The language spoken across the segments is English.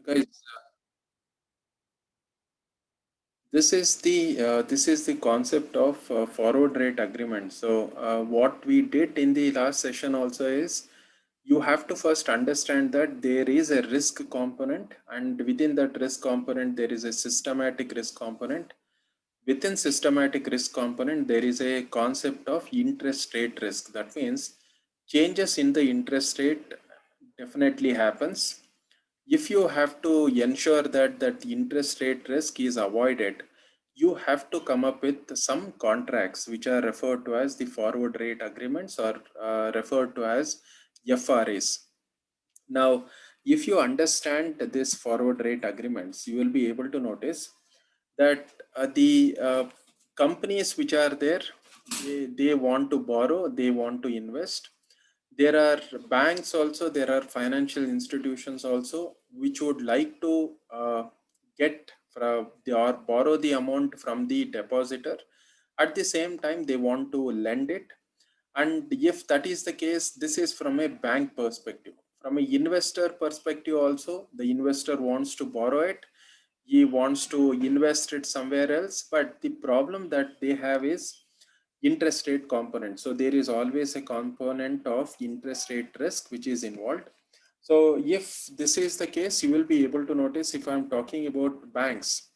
Guys, this is the concept of forward rate agreement. So what we did in the last session also is you have to first understand that there is a risk component, and within that risk component there is a systematic risk component. Within systematic risk component there is a concept of interest rate risk. That means changes in the interest rate definitely happens. If you have to ensure that the interest rate risk is avoided, you have to come up with some contracts which are referred to as the forward rate agreements, or referred to as FRAs. Now, if you understand this forward rate agreements, you will be able to notice that the companies which are there, they want to borrow, they want to invest. There are banks also, there are financial institutions also which would like to get from the, or borrow the amount from the depositor. At the same time they want to lend it. And if that is the case, this is from a bank perspective. From a investor perspective also, the investor wants to borrow it, he wants to invest it somewhere else, but the problem that they have is interest rate component. So there is always a component of interest rate risk which is involved. So if this is the case, you will be able to notice, if I'm talking about banks,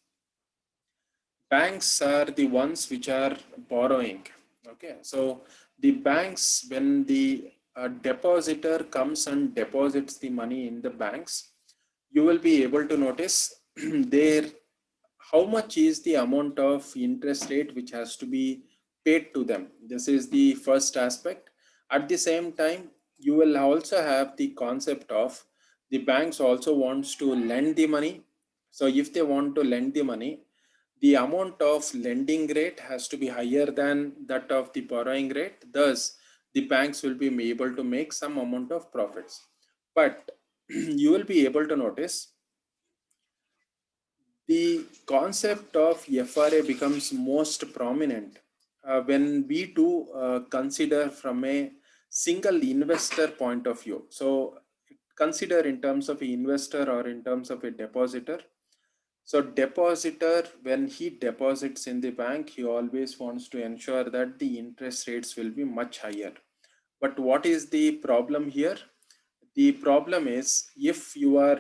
banks are the ones which are borrowing. Okay, so the banks, when the depositor comes and deposits the money in the banks, you will be able to notice there how much is the amount of interest rate which has to be paid to them. This is the first aspect. At the same time, you will also have the concept of the banks also wants to lend the money. So if they want to lend the money, the amount of lending rate has to be higher than that of the borrowing rate. Thus, the banks will be able to make some amount of profits. But you will be able to notice the concept of FRA becomes most prominent when we do consider from a single investor point of view. So consider in terms of an investor or in terms of a depositor. So depositor, when he deposits in the bank, he always wants to ensure that the interest rates will be much higher. But what is the problem here? The problem is, if you are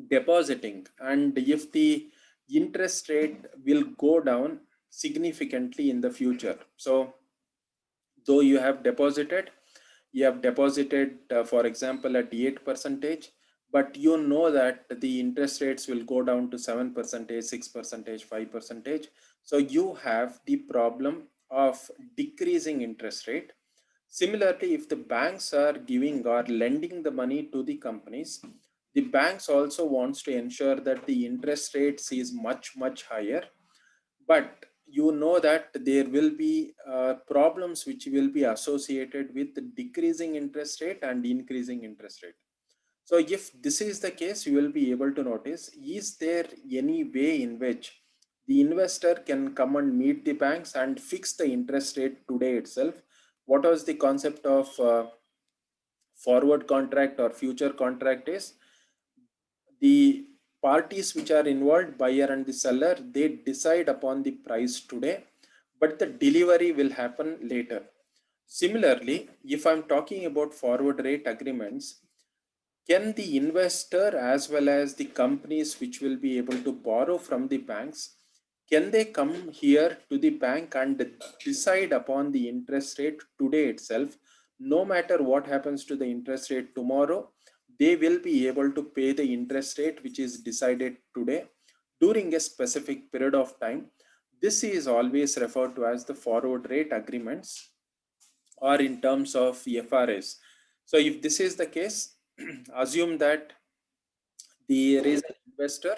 depositing and if the interest rate will go down significantly in the future. So though you have deposited for example at 8 percentage, but you know that the interest rates will go down to 7 percentage, 6 percentage, 5 percentage. So you have the problem of decreasing interest rate. Similarly, if the banks are giving or lending the money to the companies, the banks also wants to ensure that the interest rates is much higher. But you know that there will be problems which will be associated with the decreasing interest rate and increasing interest rate. So if this is the case, you will be able to notice, is there any way in which the investor can come and meet the banks and fix the interest rate today itself? What was the concept of forward contract or future contract is, the parties which are involved, buyer and the seller, they decide upon the price today, but the delivery will happen later. Similarly, if I'm talking about forward rate agreements, can the investor as well as the companies which will be able to borrow from the banks, can they come here to the bank and decide upon the interest rate today itself? No matter what happens to the interest rate tomorrow, they will be able to pay the interest rate which is decided today during a specific period of time. This is always referred to as the forward rate agreements, or in terms of FRAs. So if this is the case, assume that there is an investor.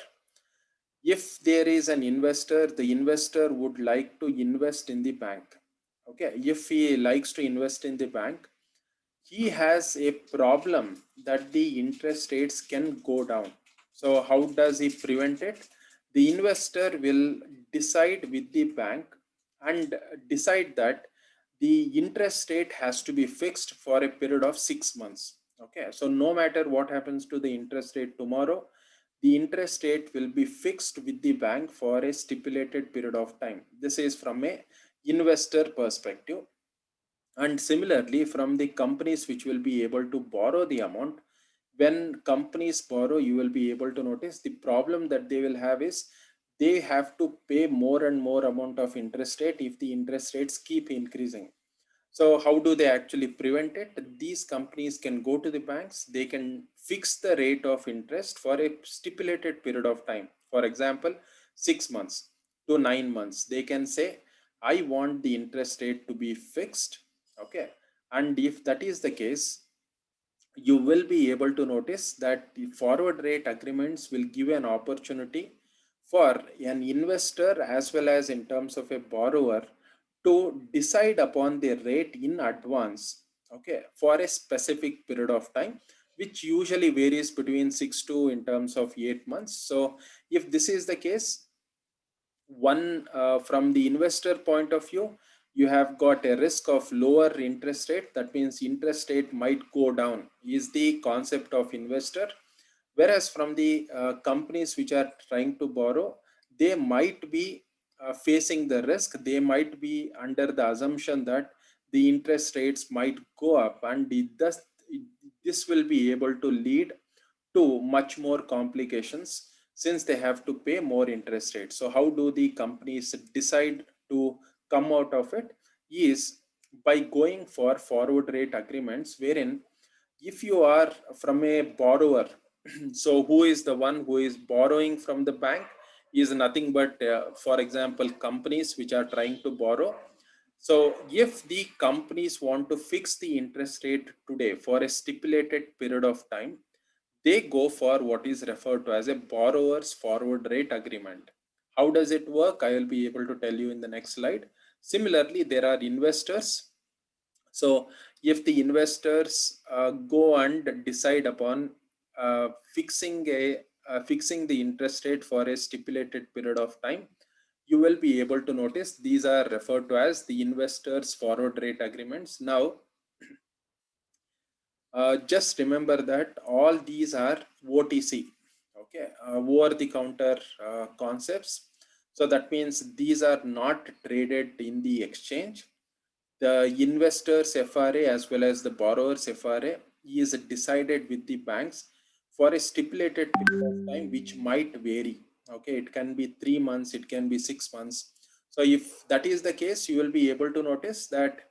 If there is an investor, the investor would like to invest in the bank. Okay, if he likes to invest in the bank, he has a problem that the interest rates can go down. So how does he prevent it? The investor will decide with the bank and decide that the interest rate has to be fixed for a period of 6 months. Okay, so no matter what happens to the interest rate tomorrow, the interest rate will be fixed with the bank for a stipulated period of time. This is from a investor perspective. And similarly, from the companies which will be able to borrow the amount, when companies borrow, you will be able to notice the problem that they will have is they have to pay more and more amount of interest rate if the interest rates keep increasing. So how do they actually prevent it? These companies can go to the banks, they can fix the rate of interest for a stipulated period of time. For example, 6 months to 9 months. They can say, I want the interest rate to be fixed. Okay. And if that is the case, you will be able to notice that the forward rate agreements will give an opportunity for an investor as well as in terms of a borrower to decide upon the rate in advance, okay, for a specific period of time, which usually varies between 6 to in terms of 8 months. So if this is the case, one from the investor point of view, you have got a risk of lower interest rate. That means interest rate might go down is the concept of investor. Whereas from the companies which are trying to borrow, they might be facing the risk. They might be under the assumption that the interest rates might go up, and this will be able to lead to much more complications since they have to pay more interest rates. So how do the companies decide to come out of it is by going for forward rate agreements, wherein if you are from a borrower, so who is the one who is borrowing from the bank is nothing but, for example, companies which are trying to borrow. So if the companies want to fix the interest rate today for a stipulated period of time, they go for what is referred to as a borrower's forward rate agreement. How does it work? I will be able to tell you in the next slide. Similarly, there are investors. So if the investors go and decide upon fixing the interest rate for a stipulated period of time, you will be able to notice these are referred to as the investors forward rate agreements. Now, just remember that all these are OTC, okay, over the counter concepts. So that means these are not traded in the exchange. The investors FRA as well as the borrowers FRA is decided with the banks for a stipulated period of time, which might vary. Okay, it can be 3 months, it can be 6 months. So if that is the case, you will be able to notice that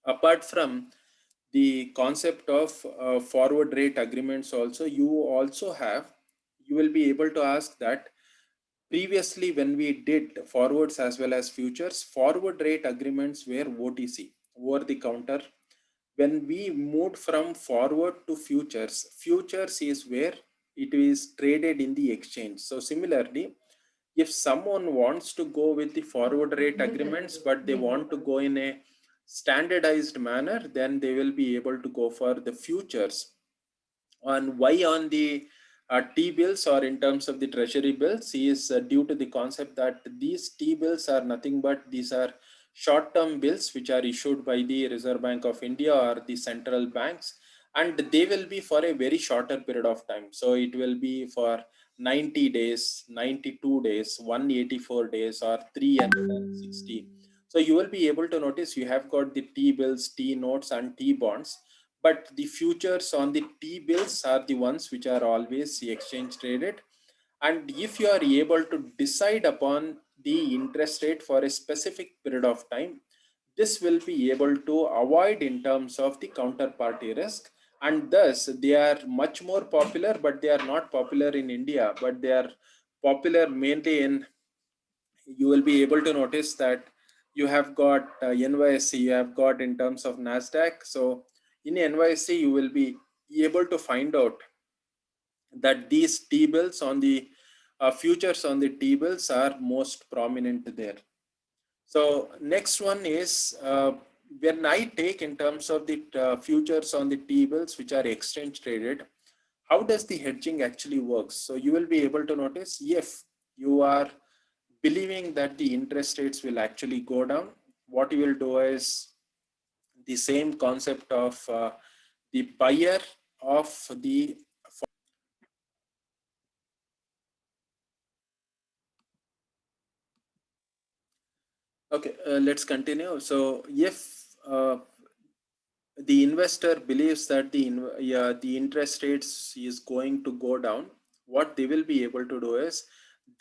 apart from the concept of forward rate agreements also, you will be able to ask that previously when we did forwards as well as futures, forward rate agreements were OTC, over the counter. When we moved from forward to futures, futures is where it is traded in the exchange. So similarly, if someone wants to go with the forward rate agreements but they want to go in a standardized manner, then they will be able to go for the futures. On why on the T-bills or in terms of the treasury bills is due to the concept that these T-bills are nothing but these are short-term bills which are issued by the Reserve Bank of India or the central banks, and they will be for a very shorter period of time. So it will be for 90 days, 92 days, 184 days, or 360. So you will be able to notice you have got the T-bills, T-notes, and T-bonds, but the futures on the T-bills are the ones which are always exchange traded. And if you are able to decide upon the interest rate for a specific period of time, this will be able to avoid in terms of the counterparty risk. And thus they are much more popular, but they are not popular in India, but they are popular mainly in, you will be able to notice that you have got NYSE, you have got in terms of NASDAQ. So in NYSE, you will be able to find out that these T-bills on the futures on the T-bills are most prominent there. So next one is when I take in terms of the futures on the T-bills which are exchange traded, how does the hedging actually works? So you will be able to notice if you are believing that the interest rates will actually go down, what you will do is the same concept of the buyer of the. Okay, let's continue. So if the investor believes that the interest rates is going to go down, what they will be able to do is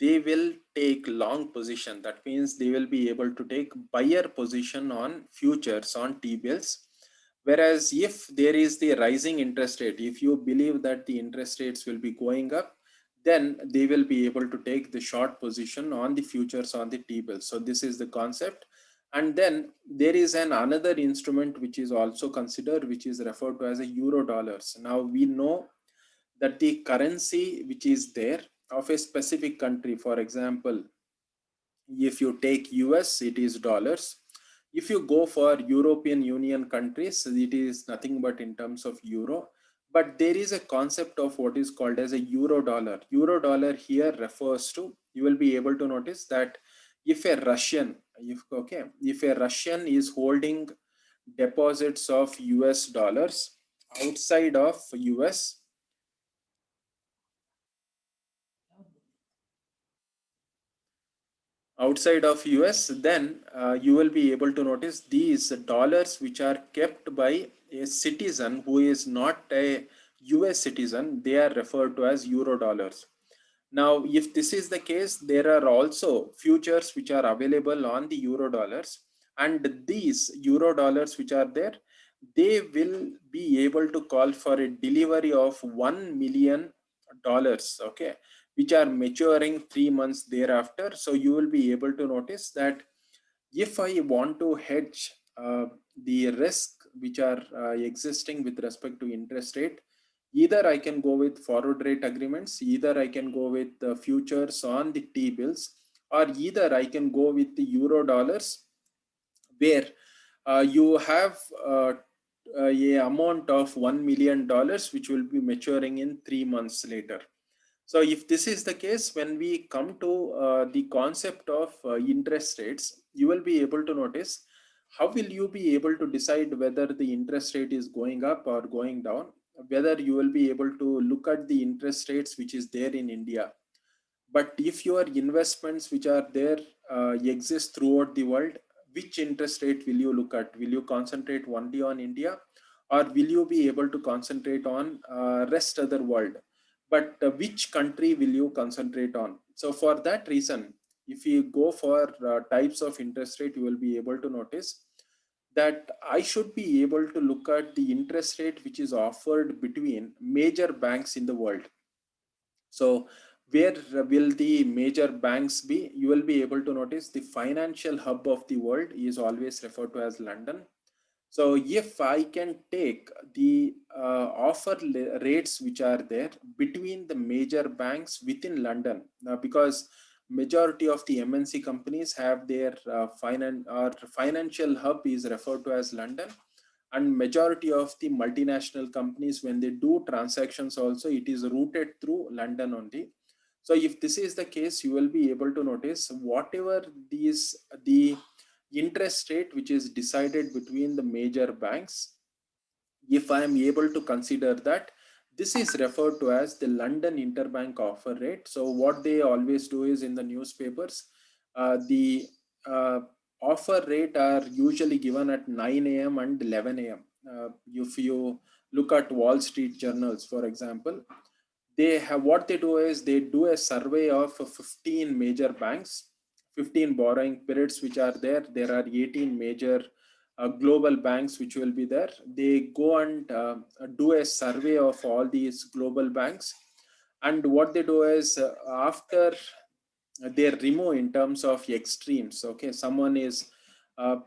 they will take long position. That means they will be able to take buyer position on futures on T-bills. Whereas if there is the rising interest rate, if you believe that the interest rates will be going up, then they will be able to take the short position on the futures on the T-bills. So this is the concept. And then there is an another instrument which is also considered, which is referred to as a euro dollars. Now we know that the currency which is there of a specific country, for example, if you take US, it is dollars. If you go for European Union countries, it is nothing but in terms of euro. But there is a concept of what is called as a euro dollar. Euro dollar here refers to, you will be able to notice that if a Russian, if a Russian is holding deposits of US dollars outside of US, outside of US, then you will be able to notice these dollars which are kept by a citizen who is not a US citizen, they are referred to as euro dollars. Now, if this is the case, there are also futures which are available on the euro dollars, and these euro dollars which are there, they will be able to call for a delivery of $1 million, okay, which are maturing 3 months thereafter. So you will be able to notice that if I want to hedge the risk which are existing with respect to interest rate, either I can go with forward rate agreements, either I can go with the futures on the T-bills, or either I can go with the euro dollars, where you have a amount of $1 million which will be maturing in 3 months later. So if this is the case, when we come to the concept of interest rates, you will be able to notice how will you be able to decide whether the interest rate is going up or going down, whether you will be able to look at the interest rates which is there in India. But if your investments which are there exist throughout the world, which interest rate will you look at? Will you concentrate only on India, or will you be able to concentrate on rest of the world? But which country will you concentrate on? So for that reason, if you go for types of interest rate, you will be able to notice that I should be able to look at the interest rate which is offered between major banks in the world. So where will the major banks be? You will be able to notice the financial hub of the world is always referred to as London. So if I can take the rates which are there between the major banks within London, because majority of the MNC companies have their financial hub is referred to as London, and majority of the multinational companies, when they do transactions also, it is routed through London only. So if this is the case, you will be able to notice whatever the interest rate which is decided between the major banks, if I am able to consider that, this is referred to as the London interbank offer rate. So what they always do is, in the newspapers, the offer rate are usually given at 9 a.m. and 11 a.m. If you look at Wall Street journals, for example, they have, what they do is they do a survey of 15 major banks, 15 borrowing periods which are there. There are 18 major global banks which will be there. They go and do a survey of all these global banks, and what they do is after they remove in terms of extremes. Okay, someone is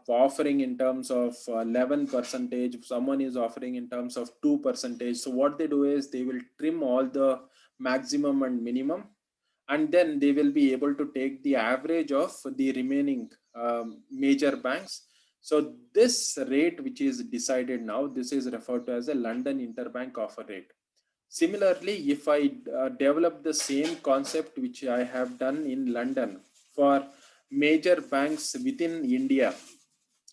offering in terms of 11 percentage, someone is offering in terms of 2%. So what they do is they will trim all the maximum and minimum, and then they will be able to take the average of the remaining major banks. So this rate which is decided now, this is referred to as a London interbank offer rate. Similarly, if I develop the same concept which I have done in London for major banks within India,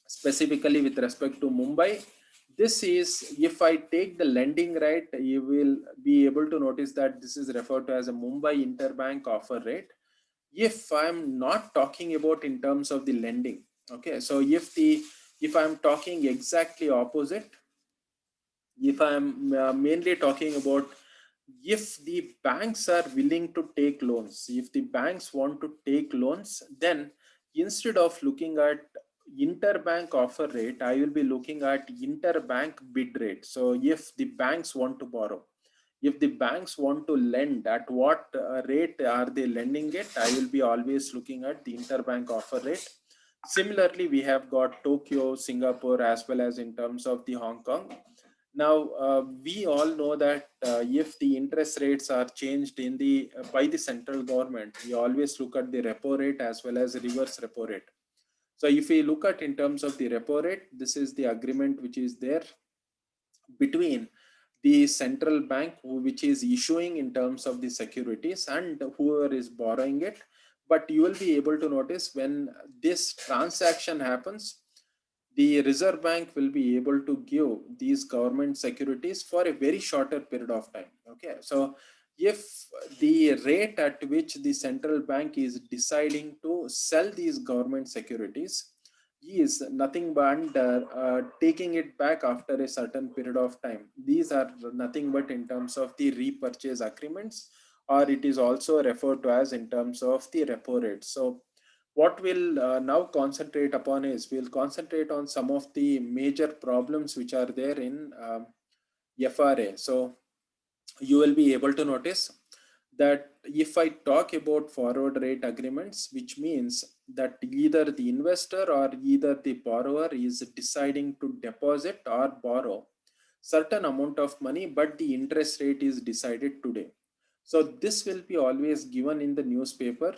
specifically with respect to Mumbai, this is, if I take the lending rate, you will be able to notice that this is referred to as a Mumbai Interbank Offer Rate. If I'm not talking about in terms of the lending, okay, so if I'm talking exactly opposite, if I'm mainly talking about, if the banks are willing to take loans, if the banks want to take loans, then instead of looking at interbank offer rate, I will be looking at interbank bid rate. So if the banks want to borrow, if the banks want to lend, at what rate are they lending it, I will be always looking at the interbank offer rate. Similarly, we have got Tokyo, Singapore, as well as in terms of the Hong Kong. Now, we all know that if the interest rates are changed in the by the central government, we always look at the repo rate as well as reverse repo rate. So if we look at in terms of the repo rate, this is the agreement which is there between the central bank, which is issuing in terms of the securities, and whoever is borrowing it. But you will be able to notice when this transaction happens, the Reserve Bank will be able to give these government securities for a very shorter period of time. Okay, so if the rate at which the central bank is deciding to sell these government securities is nothing but taking it back after a certain period of time, these are nothing but in terms of the repurchase agreements, or it is also referred to as in terms of the repo rate. So what we'll now concentrate upon is, we'll concentrate on some of the major problems which are there in FRA. So you will be able to notice that if I talk about forward rate agreements, which means that either the investor or either the borrower is deciding to deposit or borrow certain amount of money, but the interest rate is decided today. So this will be always given in the newspaper,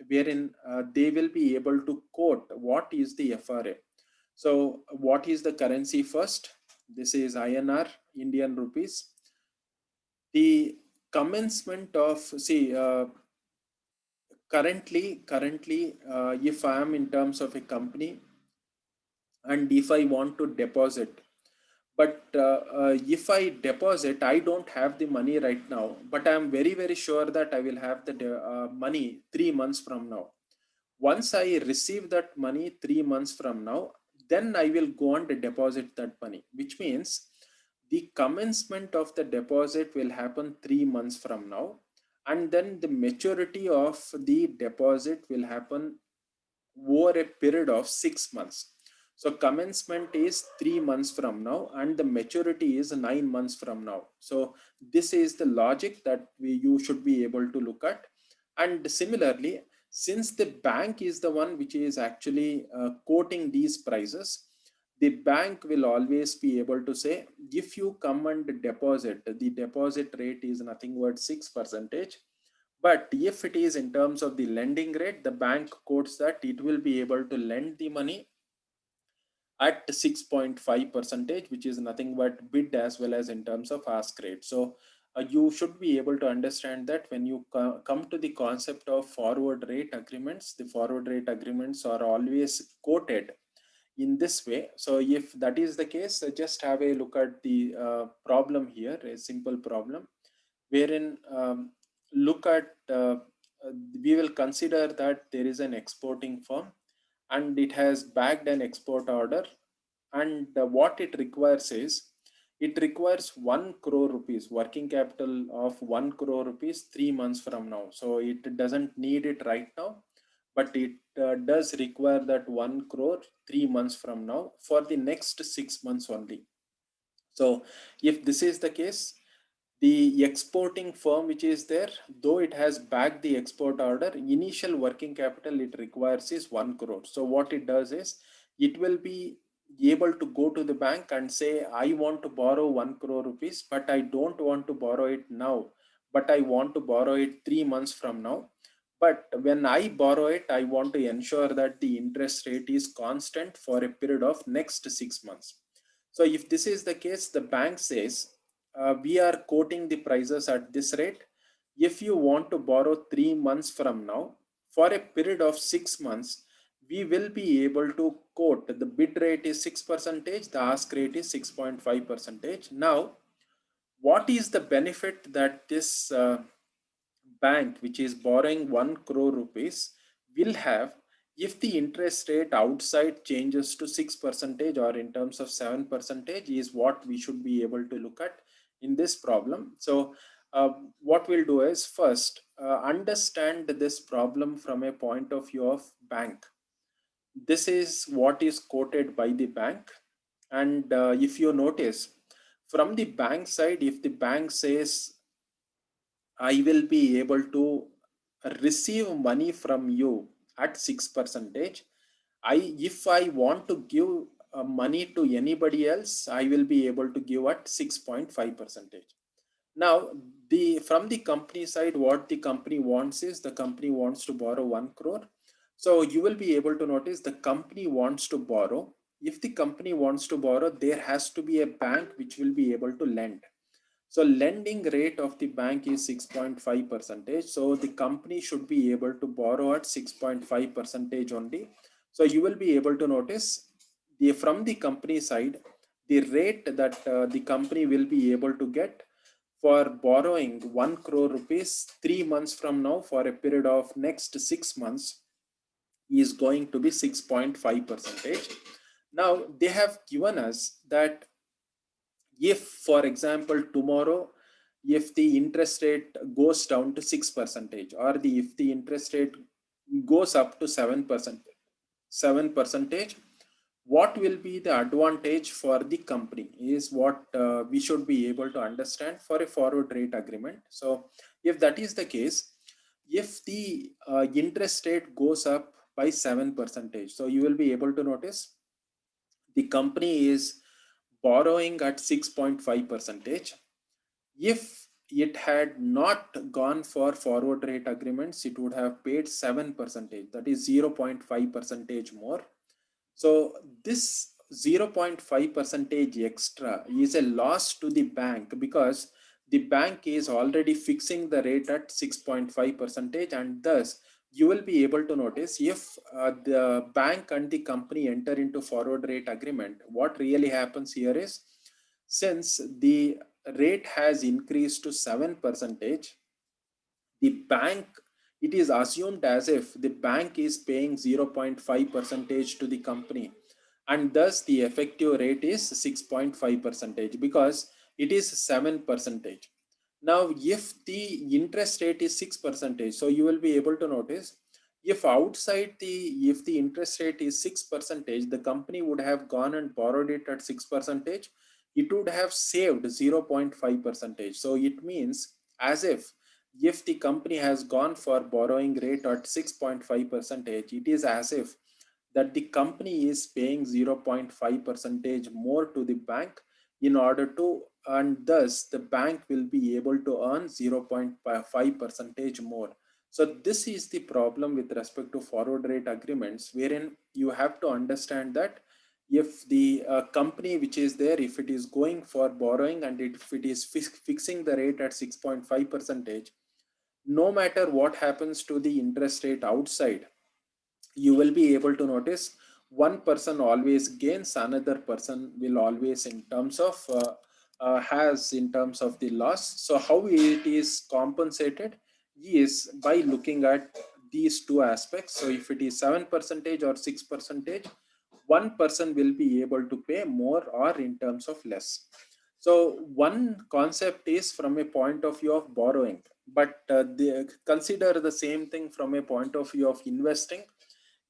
wherein they will be able to quote what is the FRA. So what is the currency first? This is INR, Indian rupees. The commencement of, see, currently, if I am in terms of a company and if I want to deposit, but if I deposit, I don't have the money right now, but I am very sure that I will have the money 3 months from now. Once I receive that money 3 months from now, then I will go on to deposit that money, which means the commencement of the deposit will happen 3 months from now, and then the maturity of the deposit will happen over a period of 6 months. So commencement is 3 months from now, and the maturity is 9 months from now. So this is the logic that you should be able to look at. And similarly, since the bank is the one which is actually quoting these prices, the bank will always be able to say, if you come and deposit, the deposit rate is nothing but 6%. But if it is in terms of the lending rate, the bank quotes that it will be able to lend the money at 6.5%, which is nothing but bid as well as in terms of ask rate. So you should be able to understand that when you come to the concept of forward rate agreements, the forward rate agreements are always quoted in this way. So if that is the case, just have a look at the problem here, a simple problem, wherein look at, we will consider that there is an exporting firm and it has bagged an export order, and what it requires is, it requires 1 crore rupees working capital of 1 crore rupees 3 months from now. So it doesn't need it right now, but it does require that 1 crore 3 months from now for the next 6 months only. So if this is the case, the exporting firm which is there, though it has backed the export order, initial working capital it requires is 1 crore. So what it does is, it will be able to go to the bank and say, I want to borrow 1 crore rupees, but I don't want to borrow it now, but I want to borrow it 3 months from now. But when I borrow it, I want to ensure that the interest rate is constant for a period of next 6 months. So if this is the case, the bank says, we are quoting the prices at this rate. If you want to borrow 3 months from now, for a period of 6 months, we will be able to quote the bid rate is 6%, the ask rate is 6.5%. Now, what is the benefit that this bank which is borrowing 1 crore rupees will have if the interest rate outside changes to 6% or in terms of 7% is what we should be able to look at in this problem. So uh, what we'll do is first understand this problem from a point of view of bank. This is what is quoted by the bank, and if you notice from the bank side, if the bank says I will be able to receive money from you at 6%. If I want to give money to anybody else, I will be able to give at 6.5%. Now, from the company side, what the company wants is the company wants to borrow 1 crore. So you will be able to notice the company wants to borrow. If the company wants to borrow, there has to be a bank which will be able to lend. So lending rate of the bank is 6.5 percentage. So the company should be able to borrow at 6.5 percentage only. So you will be able to notice from the company side, the rate that the company will be able to get for borrowing 1 crore rupees 3 months from now for a period of next 6 months is going to be 6.5 percentage. Now they have given us that if, for example, tomorrow, if the interest rate goes down to 6% or if the interest rate goes up to 7%, what will be the advantage for the company is what we should be able to understand for a forward rate agreement. So if that is the case, if the interest rate goes up by 7%, so you will be able to notice the company is borrowing at 6.5 percentage. If it had not gone for forward rate agreements, it would have paid 7 percentage, that is 0.5 percentage more. So this 0.5 percentage extra is a loss to the bank because the bank is already fixing the rate at 6.5 percentage, and thus you will be able to notice if the bank and the company enter into forward rate agreement, what really happens here is since the rate has increased to 7 percentage, the bank, it is assumed as if the bank is paying 0.5 percentage to the company, and thus the effective rate is 6.5 percentage because it is 7 percentage. Now if the interest rate is 6 percentage, so you will be able to notice if outside the, if the interest rate is 6 percentage, the company would have gone and borrowed it at 6 percentage, it would have saved 0.5 percentage. So it means as if the company has gone for borrowing rate at 6.5 percentage, it is as if that the company is paying 0.5 percentage more to the bank in order to, and thus the bank will be able to earn 0.5 percentage more. So this is the problem with respect to forward rate agreements, wherein you have to understand that if the company which is there, if it is going for borrowing and if it is fixing the rate at 6.5 percentage, no matter what happens to the interest rate outside, you will be able to notice one person always gains, another person will always in terms of has in terms of the loss. So how it is compensated is by looking at these two aspects. So if it is 7 percentage or 6 percentage, one person will be able to pay more or in terms of less. So one concept is from a point of view of borrowing, but consider the same thing from a point of view of investing.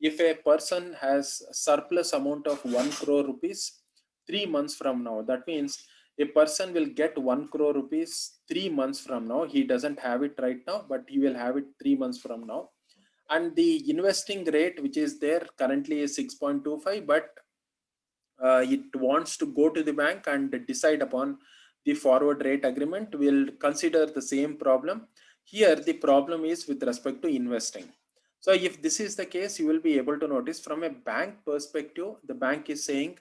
If a person has surplus amount of 1 crore rupees 3 months from now, that means a person will get 1 crore rupees 3 months from now. He doesn't have it right now, but he will have it 3 months from now. And the investing rate, which is there currently is 6.25, but it wants to go to the bank and decide upon the forward rate agreement, will consider the same problem. Here, the problem is with respect to investing. So if this is the case, you will be able to notice from a bank perspective, the bank is saying,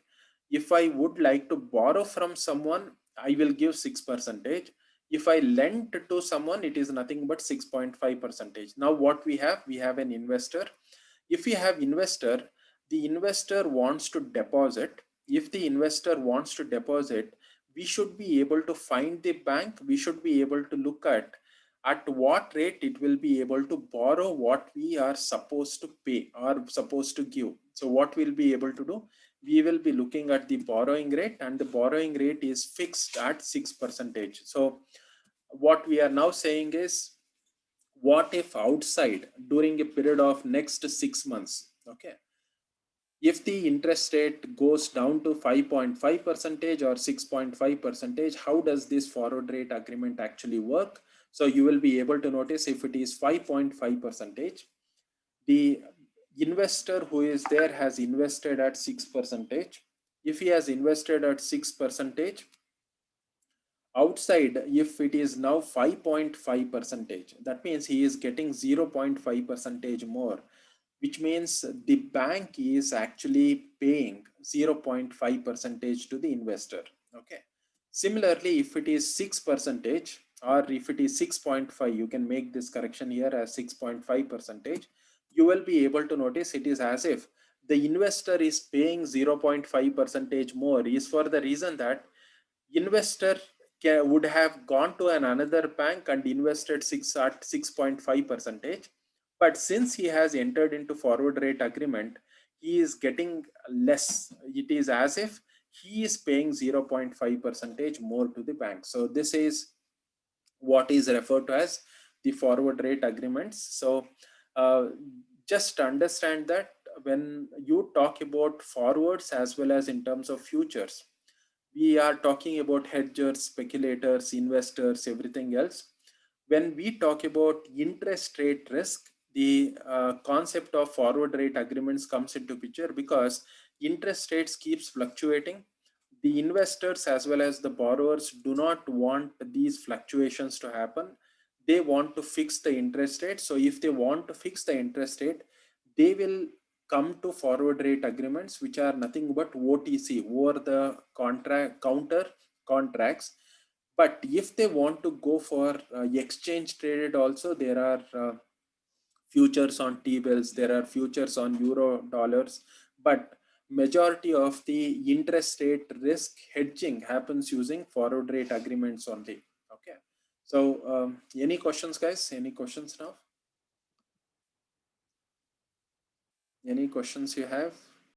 if I would like to borrow from someone, I will give 6 percentage. If I lend to someone, it is nothing but 6.5 percentage. Now what we have an investor. If we have investor, the investor wants to deposit. If the investor wants to deposit, we should be able to find the bank. We should be able to look at what rate it will be able to borrow what we are supposed to pay or supposed to give. So what we'll be able to do, we will be looking at the borrowing rate, and the borrowing rate is fixed at 6%. So what we are now saying is, what if outside during a period of next 6 months, okay, if the interest rate goes down to 5.5 percentage or 6.5 percentage, how does this forward rate agreement actually work? So you will be able to notice, if it is 5.5 percentage, the investor who is there has invested at 6 percentage. If he has invested at 6 percentage, outside, if it is now 5.5 percentage, that means he is getting 0.5 percentage more, which means the bank is actually paying 0.5 percentage to the investor. Okay. Similarly, if it is 6 percentage, or if it is 6.5, you can make this correction here as 6.5 percentage. You will be able to notice it is as if the investor is paying 0.5 percentage more, is for the reason that investor would have gone to another bank and invested 6.5 percentage, but since he has entered into forward rate agreement, he is getting less. It is as if he is paying 0.5 percentage more to the bank. So this is what is referred to as the forward rate agreements. So just understand that when you talk about forwards as well as in terms of futures, we are talking about hedgers, speculators, investors, everything else. When we talk about interest rate risk, the concept of forward rate agreements comes into picture, because interest rates keeps fluctuating. The investors as well as the borrowers do not want these fluctuations to happen. They want to fix the interest rate. So if they want to fix the interest rate, they will come to forward rate agreements, which are nothing but OTC, over the contract counter contracts. But if they want to go for exchange traded also, there are futures on T-bills, there are futures on euro dollars, but majority of the interest rate risk hedging happens using forward rate agreements only. Okay. So any questions, guys? Any questions now? Any questions you have?